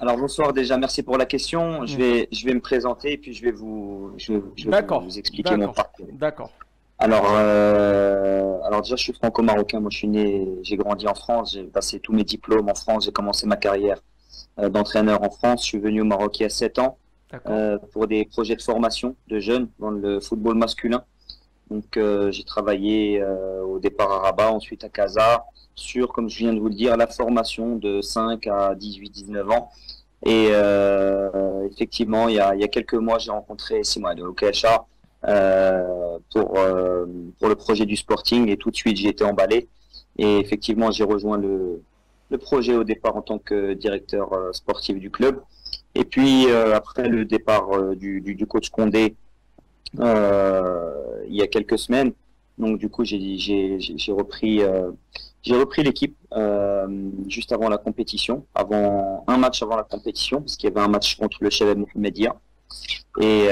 Alors bonsoir déjà, merci pour la question. Mm. Je vais me présenter et puis je vais D'accord, vous expliquer mon d'accord, parcours. d'accord, Alors déjà, je suis franco-marocain. Moi, je suis né, j'ai grandi en France. J'ai passé tous mes diplômes en France. J'ai commencé ma carrière d'entraîneur en France. Je suis venu au Maroc il y a 7 ans d'accord. pour des projets de formation de jeunes dans le football masculin. Donc, j'ai travaillé au départ à Rabat, ensuite à Casa, sur, comme je viens de vous le dire, la formation de 5 à 18-19 ans. Et effectivement, il y a quelques mois, j'ai rencontré Simon de Okesha pour le projet du Sporting et tout de suite, j'ai été emballé. Et effectivement, j'ai rejoint le projet au départ en tant que directeur sportif du club. Et puis, après le départ du coach Condé, il y a quelques semaines. Donc du coup, j'ai repris l'équipe juste avant la compétition, avant un match avant la compétition, parce qu'il y avait un match contre le Chabab Mohamedia. Et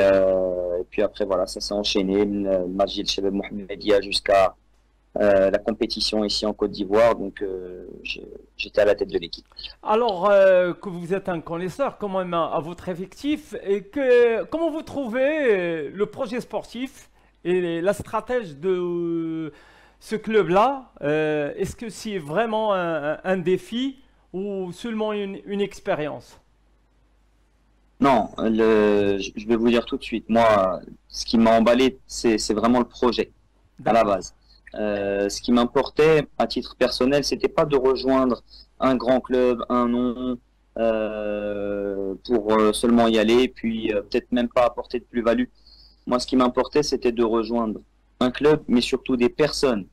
puis après, voilà, ça s'est enchaîné, le match du Chabab Mohamedia jusqu'à la compétition ici en Côte d'Ivoire. Donc j'étais à la tête de l'équipe. Alors que vous êtes un connaisseur quand même à votre effectif, et comment vous trouvez le projet sportif et la stratège de ce club-là? Est-ce que c'est vraiment un défi ou seulement une expérience? Non, je vais vous dire tout de suite. Moi, ce qui m'a emballé, c'est vraiment le projet à la D'accord. base. Ce qui m'importait à titre personnel, c'était pas de rejoindre un grand club, un nom, pour seulement y aller, puis peut-être même pas apporter de plus-value. Moi, ce qui m'importait, c'était de rejoindre un club, mais surtout des personnes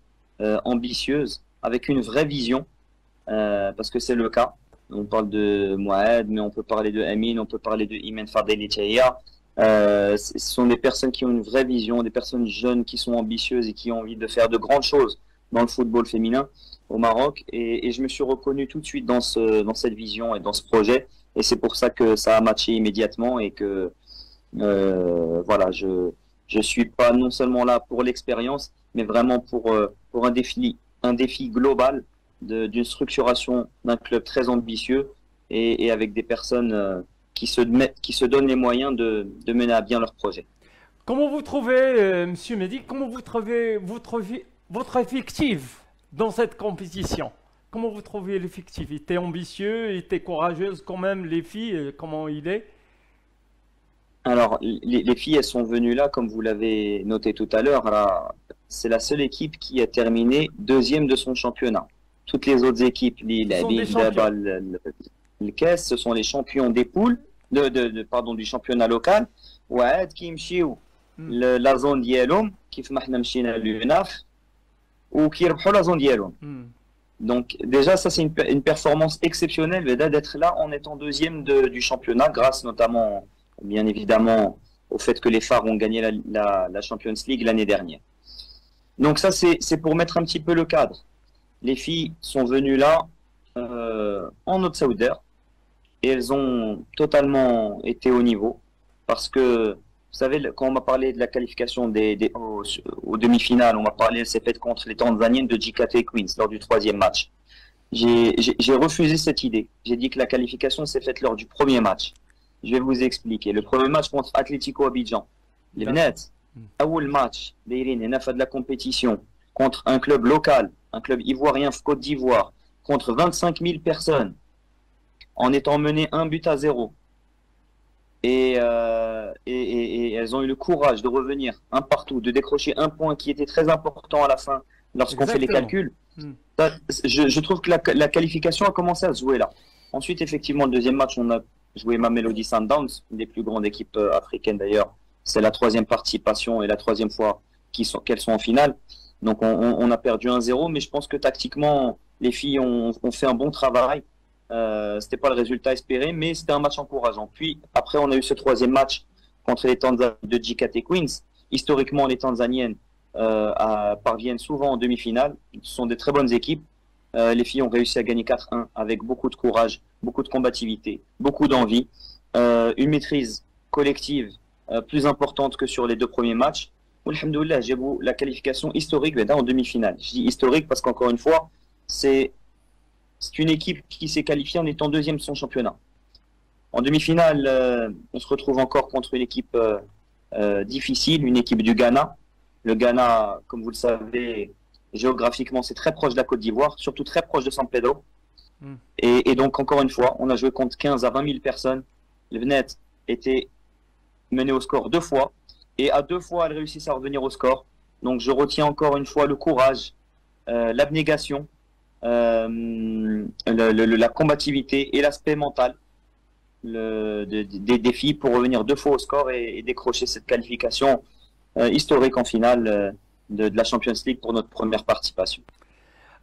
ambitieuses, avec une vraie vision, parce que c'est le cas. On parle de Mohamed, mais on peut parler de Amin, on peut parler de Imen Fadel Chaya. Ce sont des personnes qui ont une vraie vision, des personnes jeunes qui sont ambitieuses et qui ont envie de faire de grandes choses dans le football féminin au Maroc. Et je me suis reconnu tout de suite dans cette vision et dans ce projet. Et c'est pour ça que ça a matché immédiatement et que voilà, je suis pas non seulement là pour l'expérience, mais vraiment pour un défi global d'une structuration d'un club très ambitieux et avec des personnes qui se donnent les moyens de mener à bien leur projet. Comment vous trouvez, Monsieur Mehdi, comment vous trouvez votre effectif dans cette compétition? Comment vous trouvez l'effectif? Il était ambitieux, il était courageuse quand même, les filles, comment il est? Alors, les filles, elles sont venues là, comme vous l'avez noté tout à l'heure. C'est la seule équipe qui a terminé deuxième de son championnat. Toutes les autres équipes, Ce Lille, sont des Big champions. le Caisse, ce sont les champions des poules, pardon, du championnat local. Ouais, qui مشيو Hmm. la zone ديالهم كيف ما احنا مشينا للناف وكيربحوا la zone ديالهم. Hmm. Donc déjà, ça c'est une performance exceptionnelle Veda, d'être là en étant deuxième du championnat, grâce notamment, bien évidemment, au fait que les Phares ont gagné la Champions League l'année dernière. Donc ça, c'est pour mettre un petit peu le cadre. Les filles sont venues là en outsider et elles ont totalement été au niveau parce que, vous savez, quand on m'a parlé de la qualification aux demi-finales, on m'a parlé, elle s'est faite contre les Tanzaniennes de JKT Queens lors du troisième match. J'ai refusé cette idée. J'ai dit que la qualification s'est faite lors du premier match. Je vais vous expliquer. Le premier match contre Atlético Abidjan. Les D'accord. Bnets, Hmm. أول match دايرين هنا de la compétition contre un club local, un club ivoirien Côte d'Ivoire, contre 25 000 personnes, en étant mené 1-0. Et elles ont eu le courage de revenir un partout, de décrocher un point qui était très important à la fin lorsqu'on fait les Exactement. calculs. Hmm. Je trouve que la qualification a commencé à se jouer là. Ensuite, effectivement, le deuxième match, on a joué Mamelodi Sundowns, une des plus grandes équipes africaines d'ailleurs. C'est la troisième participation et la troisième fois qu'elles sont en finale. Donc on a perdu 1-0, mais je pense que tactiquement, les filles ont fait un bon travail. C'était pas le résultat espéré, mais c'était un match encourageant. Puis après, on a eu ce troisième match contre les Tanzaniennes de JKT Queens. Historiquement, les Tanzaniennes parviennent souvent en demi-finale. Ce sont des très bonnes équipes. Les filles ont réussi à gagner 4-1 avec beaucoup de courage, beaucoup de combativité, beaucoup d'envie, une maîtrise collective plus importante que sur les deux premiers matchs. Alhamdoulilah, j'ai la qualification historique en demi-finale. Je dis historique parce qu'encore une fois, c'est une équipe qui s'est qualifiée en étant deuxième de son championnat. En demi-finale, on se retrouve encore contre une équipe difficile, une équipe du Ghana. Le Ghana, comme vous le savez, géographiquement, c'est très proche de la Côte d'Ivoire, surtout très proche de San Pedro. Et donc, encore une fois, on a joué contre 15 à 20 000 personnes. Le Venet était mené au score 2 fois. Et à 2 fois, elle réussit à revenir au score. Donc, je retiens encore une fois le courage, l'abnégation, la combativité et l'aspect mental des défis pour revenir 2 fois au score et décrocher cette qualification historique en finale de la Champions League pour notre première participation.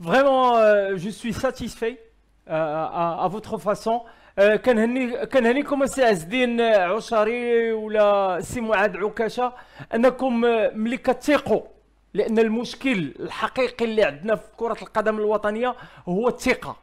Vraiment, je suis satisfait à votre façon. كنهنيكم السي عز الدين عشاري ولا سي معاذ عكاشه انكم ملي كتثقوا، لان المشكل الحقيقي اللي عندنا في كره القدم الوطنيه هو الثقه.